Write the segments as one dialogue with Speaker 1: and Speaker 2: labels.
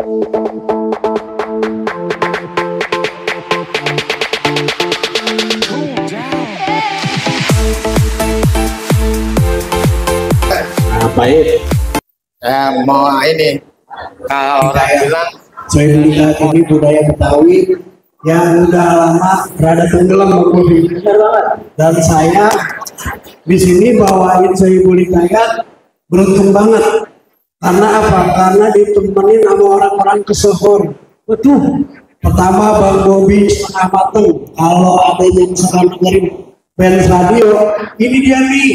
Speaker 1: Baik.
Speaker 2: Mau ini kalau orang bilang
Speaker 3: saya melihat ini budaya Betawi yang udah lama rada tenggelam Bang. Dan saya di sini bawain saya Bulikayat beruntung banget. Karena apa? Karena ditemenin sama orang-orang kesohor. Betul. Pertama Bang Bobi setengah mateng. Kalau ada yang sedang dengerin band radio, ini dia nih.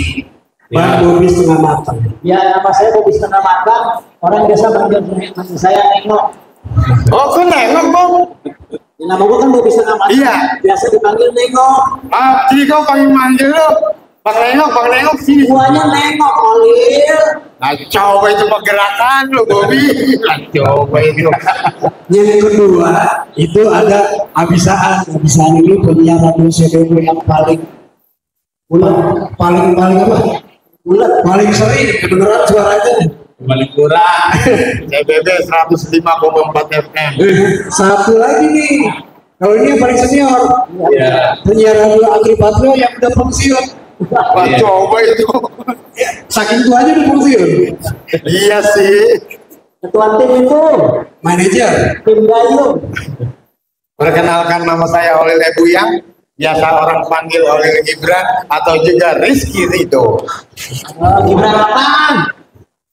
Speaker 3: Bang Bobi setengah matang.
Speaker 1: Ya, nama saya Bobi setengah matang. Orang biasa manggil saya Nengok.
Speaker 2: oh kok nengok Bang?
Speaker 1: Nama gua kan Bobi setengah matang.
Speaker 2: Iya.
Speaker 1: Biasa dipanggil Nengok.
Speaker 2: Jadi kau panggil manggil lo Bang Nengok sini.
Speaker 1: Semuanya Nengok, Olil.
Speaker 2: Nah, coba itu pergerakan lo Bobi. Nah, coba itu.
Speaker 3: Yang kedua itu ada Abisaan. Abisaan ini penyiar radio CBB yang paling paling apa? Paling sering kedengeran suaranya.
Speaker 2: Paling kurang. CBB 105,4 FM.
Speaker 3: Satu lagi nih. Kalau ini yang paling senior.
Speaker 2: Iya.
Speaker 3: Penyiar radio Agri Patrio yang udah pensiun.
Speaker 2: Wah, coba itu.
Speaker 3: Saking tuanya udah pensiun.
Speaker 2: Iya sih.
Speaker 1: Ketua tim itu.
Speaker 3: Manajer.
Speaker 1: Tim Dayung.
Speaker 2: Perkenalkan, nama saya Olil Ebuyang. Biasa orang panggil Olil Gibran atau juga Rizky Ridho.
Speaker 1: Gibran apaan?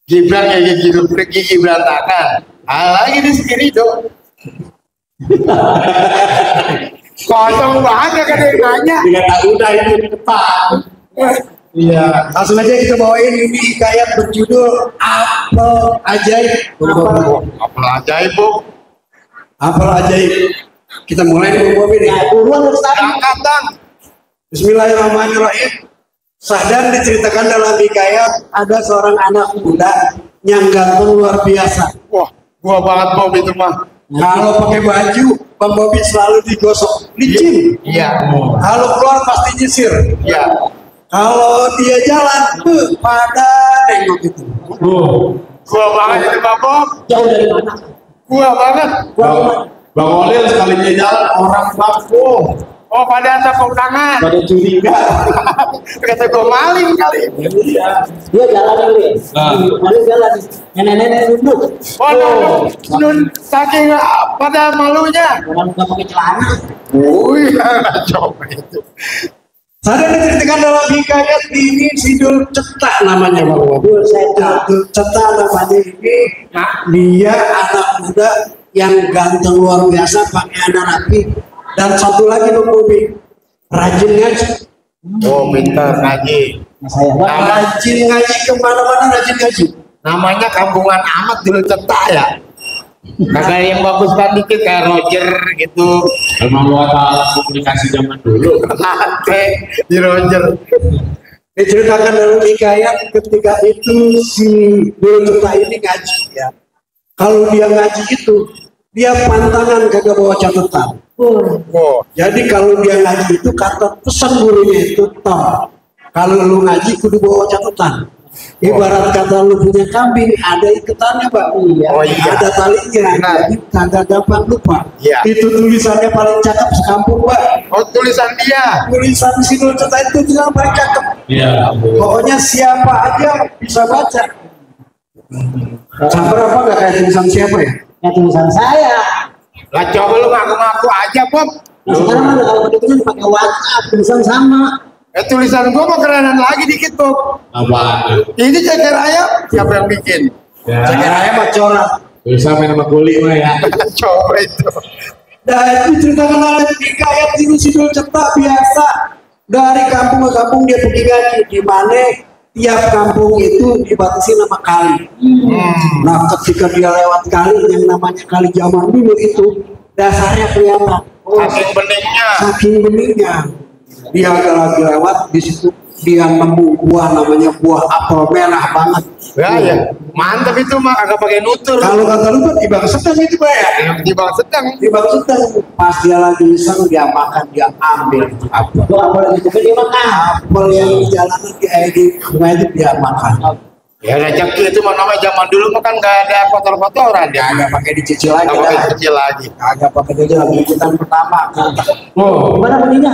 Speaker 2: Gibran ya Gigi berantakan. Lagi Rizky Ridho. Kosong banget kan yang nanya.
Speaker 3: Tidak tahu udah itu di depan. Iya, langsung aja kita bawain ini kayak berjudul Apel Ajaib.
Speaker 2: Apel ajaib, Bu.
Speaker 3: Apel Ajaib. Kita mulai nih Bang Bobi nih.
Speaker 1: Ya, buruan harus tadi.
Speaker 2: Angkatan.
Speaker 3: Bismillahirrahmanirrahim. Sahdan diceritakan dalam hikayat ada seorang anak muda yang ganteng luar biasa.
Speaker 2: Wah, gua banget Bob itu mah.
Speaker 3: Kalau pakai baju, Bang Bobi selalu digosok licin.
Speaker 2: Iya.
Speaker 3: Kalau keluar pasti nyisir.
Speaker 2: Iya.
Speaker 3: Kalau dia jalan, pada nengok gitu.
Speaker 2: Gua banget itu Bang Bob.
Speaker 1: Jauh dari mana?
Speaker 2: Gua banget.
Speaker 4: Bang Olil sekalinya jalan orang kampung
Speaker 2: Oh, pada tepuk tangan.
Speaker 4: pada curiga.
Speaker 2: Kata gua maling kali.
Speaker 4: Iya.
Speaker 1: Dia jalan dulu ya.
Speaker 4: Nah.
Speaker 1: Lalu jalan. Nenek-nenek duduk.
Speaker 2: Oh, nun saking pada malunya.
Speaker 1: Orang nggak pakai celana.
Speaker 2: Wih, coba itu.
Speaker 3: Saya diceritakan dalam hikayat ini Sidul Cetak namanya Bang Bobi. Sidul Cetak namanya ini. Nah, dia anak muda yang ganteng luar biasa, pakaiannya rapi. Dan satu lagi Bang Bobi, rajin ngaji.
Speaker 2: Oh, pintar ngaji.
Speaker 1: Saya
Speaker 3: Rajin ngaji kemana-mana, rajin ngaji.
Speaker 2: Namanya kampungan amat dulu cetak ya. Kagak yang bagus banget dikit kayak Roger gitu.
Speaker 4: Emang lu kata komunikasi zaman dulu.
Speaker 2: Di Roger.
Speaker 3: Diceritakan dalam hikayat ketika itu si Sidul Cetak ini ngaji ya. Kalau dia ngaji itu, dia pantangan kagak bawa catatan.
Speaker 2: Oh,
Speaker 3: Jadi kalau dia ngaji itu kata pesan gurunya itu toh. Kalau lu ngaji kudu bawa catatan. Ibarat kata lu punya kambing ada iketannya Pak.
Speaker 2: Oh, iya.
Speaker 3: Ada talinya.
Speaker 2: Benar.
Speaker 3: Jadi kagak gampang lupa.
Speaker 2: Iya.
Speaker 3: Itu tulisannya paling cakep sekampung Pak.
Speaker 2: oh tulisan dia.
Speaker 3: Tulisan Sidul Cetak itu juga paling cakep.
Speaker 4: Iya.
Speaker 3: Pokoknya siapa aja bisa baca. Sampai apa nggak kayak tulisan siapa ya?
Speaker 1: ya tulisan saya.
Speaker 2: Lah coba lu ngaku-ngaku aja, Bob.
Speaker 1: Nah, sekarang ada kalau begitu pakai WhatsApp tulisan sama.
Speaker 2: Tulisan gua mau kerenan lagi dikit, Bob.
Speaker 4: Apaan?
Speaker 2: Ini ceker ayam siapa yang bikin?
Speaker 4: Ya.
Speaker 3: Ceker ayam mah corak.
Speaker 4: Bisa main sama kuli mah ya.
Speaker 2: Coba itu.
Speaker 3: Dan diceritakan oleh hikayat ini Sidul Cetak biasa dari kampung ke kampung dia pergi ngaji, di mana tiap kampung itu dibatasi nama kali. Nah ketika dia lewat kali yang namanya kali zaman dulu itu dasarnya kelihatan.
Speaker 2: Saking beningnya.
Speaker 3: Saking beningnya. Dia lagi lewat di situ dia nemu buah namanya buah apel merah banget.
Speaker 2: Ya. Mantap itu mah kagak pakai nutur.
Speaker 3: Kalau kata lu kan Ibang sedang itu Pak ya.
Speaker 2: Yang di bawah sedang.
Speaker 3: Ibang sedang pas dia lagi iseng dia makan dia ambil itu apel.
Speaker 1: Gua nggak boleh gitu dia makan.
Speaker 3: Apel yang di jalanan di sungai itu dia makan.
Speaker 2: Ya rezeki itu mah namanya zaman dulu mah kan nggak ada kotor-kotoran dia.
Speaker 3: Agak pakai dicicil lagi.
Speaker 2: Nggak pakai kecil lagi.
Speaker 3: Agak pakai dicicil lagi. Kita pertama.
Speaker 4: Oh,
Speaker 1: Gimana bunyinya?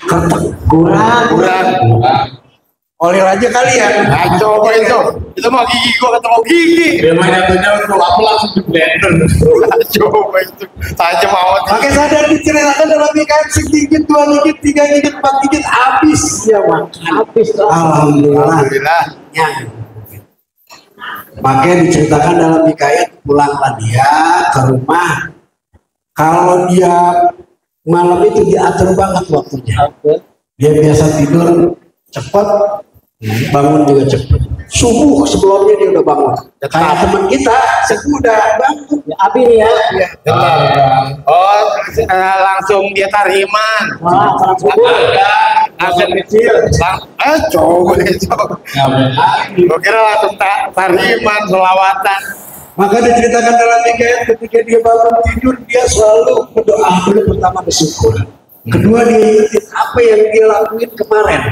Speaker 3: Kertek. Kurang.
Speaker 2: Kurang.
Speaker 3: Oleh aja kali ya.
Speaker 2: Nah, coba itu mah gigi gua ketemu gigi.
Speaker 4: dia mah jatuhnya untuk aku langsung di blender.
Speaker 2: Coba itu tajam amat.
Speaker 3: Pakai sadar diceritakan dalam ikan sedikit, 2 gigit, 3 gigit, 4 gigit habis ya makan.
Speaker 1: Habis tuh.
Speaker 3: Alhamdulillah.
Speaker 2: Alhamdulillah.
Speaker 3: Ya. Makanya diceritakan dalam hikayat pulanglah dia ke rumah. Kalau dia malam itu diatur banget waktunya. Dia biasa tidur cepat, bangun juga cepat. Subuh sebelumnya dia udah bangun. Kayak teman kita, subuh udah bangun.
Speaker 1: Ya, Abi nih ya.
Speaker 2: Oh, langsung dia tariman.
Speaker 1: Wah, salam subuh.
Speaker 2: Langsung kecil. Coba itu. Gua kira langsung tariman, selawatan.
Speaker 3: Maka diceritakan dalam hikayat ketika dia bangun tidur, dia selalu berdoa dulu, pertama bersyukur. Kedua dia ingetin apa yang dia lakuin kemarin.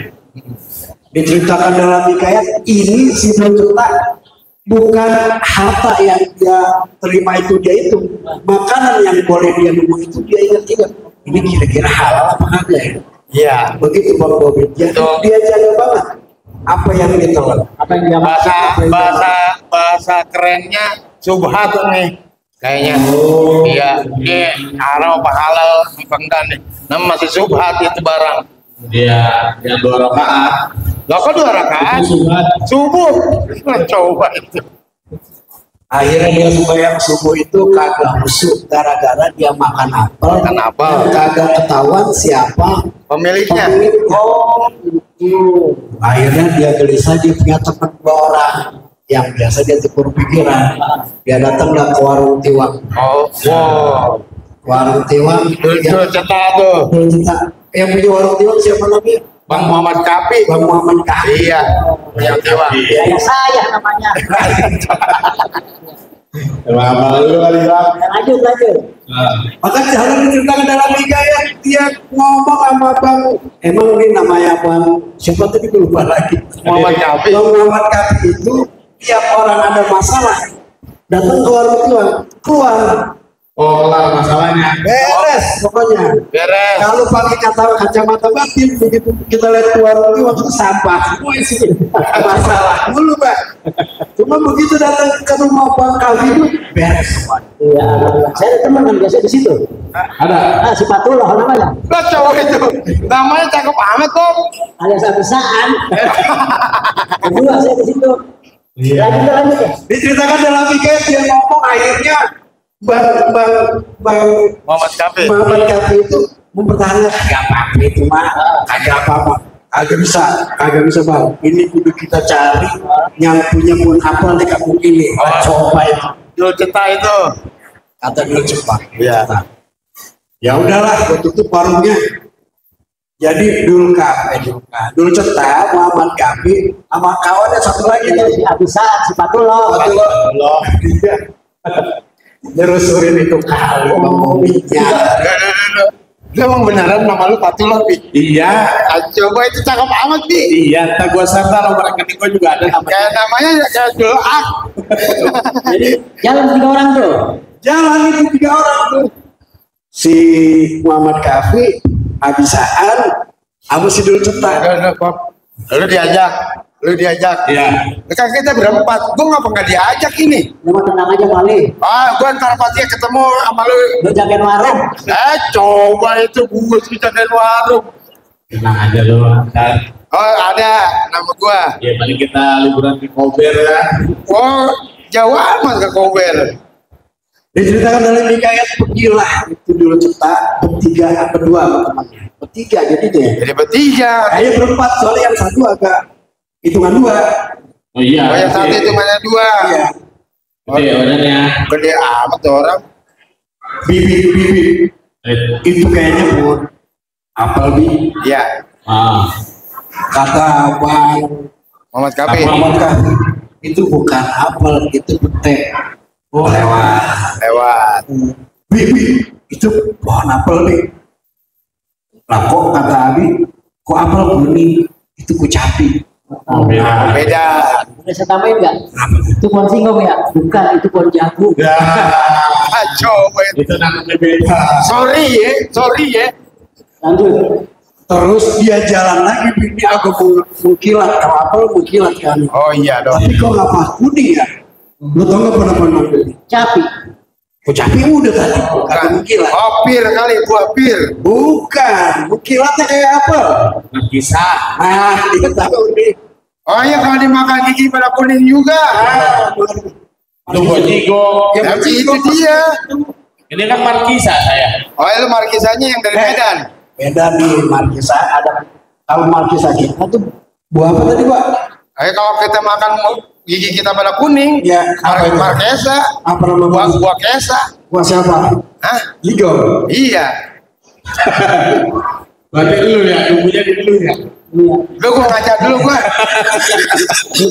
Speaker 3: Diceritakan dalam hikayat ini si pencetak bukan harta yang dia terima itu dia itu, makanan yang boleh dia minum itu dia ingat-ingat. Ini kira-kira halal apa enggak ya?
Speaker 2: Iya.
Speaker 3: Begitu Bang Bobi. Jadi dia jaga banget apa yang dia telan.
Speaker 1: Apa yang dia
Speaker 2: Bahasa kerennya subhat nih kayaknya. Iya, ini haram apa halal apa enggak nih. Nah, masih subhat itu barang.
Speaker 4: Dia 2 rakaat.
Speaker 2: Lah kok 2 rakaat? Subuh. Coba itu.
Speaker 3: Akhirnya dia sembahyang subuh itu kagak busuk gara-gara dia makan apel.
Speaker 2: Makan apel.
Speaker 3: Dan kagak ketahuan siapa
Speaker 2: Pemiliknya.
Speaker 3: pemilik. Oh, itu. Akhirnya dia gelisah, dia punya teman 2 orang yang biasa dia tukar pikiran. Dia datanglah ke warung Tiwang.
Speaker 2: Oh, wow.
Speaker 3: Warung Tiwang.
Speaker 2: Dulu cetak tuh.
Speaker 3: Yang punya warung Tiwang siapa namanya?
Speaker 2: Bang Muhammad Kapi.
Speaker 3: Bang Muhammad Kapi.
Speaker 2: Iya. Yang Tiwang.
Speaker 1: Ya saya namanya.
Speaker 4: Emang apa lu kali Bang?
Speaker 1: Lanjut.
Speaker 3: Maka jangan diceritakan dalam hikayat dia ngomong sama Bang, emang ini namanya Bang siapa tadi gue lupa lagi.
Speaker 2: Muhammad Kapi.
Speaker 3: Bang Muhammad Kapi itu tiap orang ada masalah datang ke warung Tiwang, keluar
Speaker 4: Oh, kelar masalahnya.
Speaker 3: beres pokoknya.
Speaker 2: Beres.
Speaker 3: Kalau pakai kacamata batin begitu kita lihat keluar Tiwang itu sampah semua isinya masalah mulu Bang. Cuma begitu datang ke rumah Bang Kapi itu beres semua.
Speaker 1: Iya, saya ada teman kan biasa di situ.
Speaker 4: Ada.
Speaker 1: Si Patullah namanya.
Speaker 2: Lah cowok itu. Namanya cakep amat kok.
Speaker 1: Alias abisaan. Kedua saya di situ. Lanjut ya.
Speaker 3: Diceritakan dalam hikayat dia ngomong akhirnya Bang
Speaker 2: Muhammad Kapi.
Speaker 3: Muhammad Kapi itu mempertahankan kagak apa-apa itu mah kagak apa-apa kagak bisa Bang, ini kudu kita cari yang punya pun apa di kampung ini. Coba itu
Speaker 2: Dulu cetak itu.
Speaker 3: kata dulu cepat.
Speaker 2: Iya.
Speaker 3: Ya udahlah, gua tutup warungnya. Jadi dulu cetak Muhammad Kapi sama kawannya satu lagi tuh
Speaker 1: Si abisaan, si Patullah.
Speaker 3: dia nyerusurin itu kali Bang Bobinya.
Speaker 2: Lu emang beneran nama lu Patullah, Pi?
Speaker 4: Iya.
Speaker 2: Coba itu cakep amat, Pi.
Speaker 4: Iya, tak gua serta nomor rekening gua juga ada namanya.
Speaker 2: Kayak namanya kayak Doak.
Speaker 1: Jadi jalan 3 orang tuh.
Speaker 3: Jalan itu 3 orang tuh. Si Muhammad Kafi, Abisaan, Abu Sidul Cetak.
Speaker 2: Lu diajak.
Speaker 4: Iya.
Speaker 2: Kan kita berempat. Gua ngapa nggak diajak ini?
Speaker 1: Lu tenang aja kali.
Speaker 2: Gua ntar pasti ketemu sama lu.
Speaker 1: Lu jagain warung.
Speaker 2: Coba itu gua sih jagain warung.
Speaker 4: Tenang aja lu. Dan
Speaker 2: Oh, ada nama gua.
Speaker 4: ya paling kita liburan di Kober ya.
Speaker 2: Oh, jauh amat ke Kober.
Speaker 3: Diceritakan dalam hikayat pergilah itu dulu Cetak berdua sama temannya. Bertiga jadi deh.
Speaker 2: Jadi bertiga.
Speaker 3: Kayaknya berempat soalnya yang satu agak hitungan 2.
Speaker 4: Oh iya.
Speaker 2: Oh, yang satu itu mana 2.
Speaker 3: Iya.
Speaker 4: Oke, orangnya.
Speaker 2: Gede amat tuh orang.
Speaker 3: Bibi itu kayaknya pun apel bi.
Speaker 2: Iya.
Speaker 3: Kata Bang
Speaker 2: Muhammad Kapi.
Speaker 3: Muhammad Kafi itu bukan apel, itu petek. Oh lewat. Bibi itu pohon apel nih. Lah kok kata Abi, kok apel kuning? Itu kucapi.
Speaker 4: Oh, beda.
Speaker 2: Beda.
Speaker 1: Udah saya tambahin nggak? Itu pohon singkong ya? Bukan, itu pohon jagung.
Speaker 4: Ya,
Speaker 2: Coba
Speaker 4: itu namanya beda.
Speaker 2: sorry ya.
Speaker 1: Lanjut.
Speaker 3: Terus dia jalan lagi, ini aku mengkilat, kalau apel mengkilat kan.
Speaker 2: Oh iya dong.
Speaker 3: Tapi kok nggak pas kuning ya? Lu tau nggak pernah beli?
Speaker 1: Capi.
Speaker 3: Oh, capi udah tadi, kagak mengkilat.
Speaker 2: Oh, pir kali, buah pir.
Speaker 3: Bukan, mengkilatnya kayak apel.
Speaker 4: Kisah.
Speaker 3: Nah, dia tahu nih.
Speaker 2: Oh iya, kalau dimakan gigi pada kuning juga.
Speaker 4: Itu bojigo.
Speaker 3: Ya,
Speaker 2: Tapi itu dia.
Speaker 4: Ini kan markisa saya.
Speaker 2: Oh itu markisanya yang dari Medan.
Speaker 3: Beda nih, markisa ada. Kalau markisa kita tuh buah apa tadi, Pak?
Speaker 2: Kalau kita makan gigi kita pada kuning,
Speaker 3: Ya, apa itu?
Speaker 2: markesa,
Speaker 3: Apa namanya?
Speaker 2: buah kesa.
Speaker 3: Buah siapa?
Speaker 2: Hah?
Speaker 3: Ligo.
Speaker 2: Iya.
Speaker 4: Berarti dulu ya, ibunya di dulu ya.
Speaker 1: Iya.
Speaker 2: Lu gua ngajak dulu gua.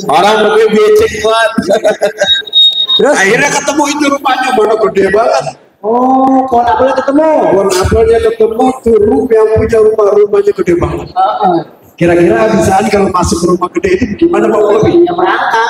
Speaker 4: Orang lebih becek banget.
Speaker 1: Terus?
Speaker 3: Akhirnya ketemu itu rupanya, mana gede banget.
Speaker 1: Oh, pohon apelnya ketemu.
Speaker 3: Pohon apelnya ketemu, tuh yang punya rumahnya gede banget.
Speaker 1: Heeh.
Speaker 3: Kira-kira abisaan kalau masuk ke rumah gede itu gimana Pak Bobi?
Speaker 1: Ya merangkak.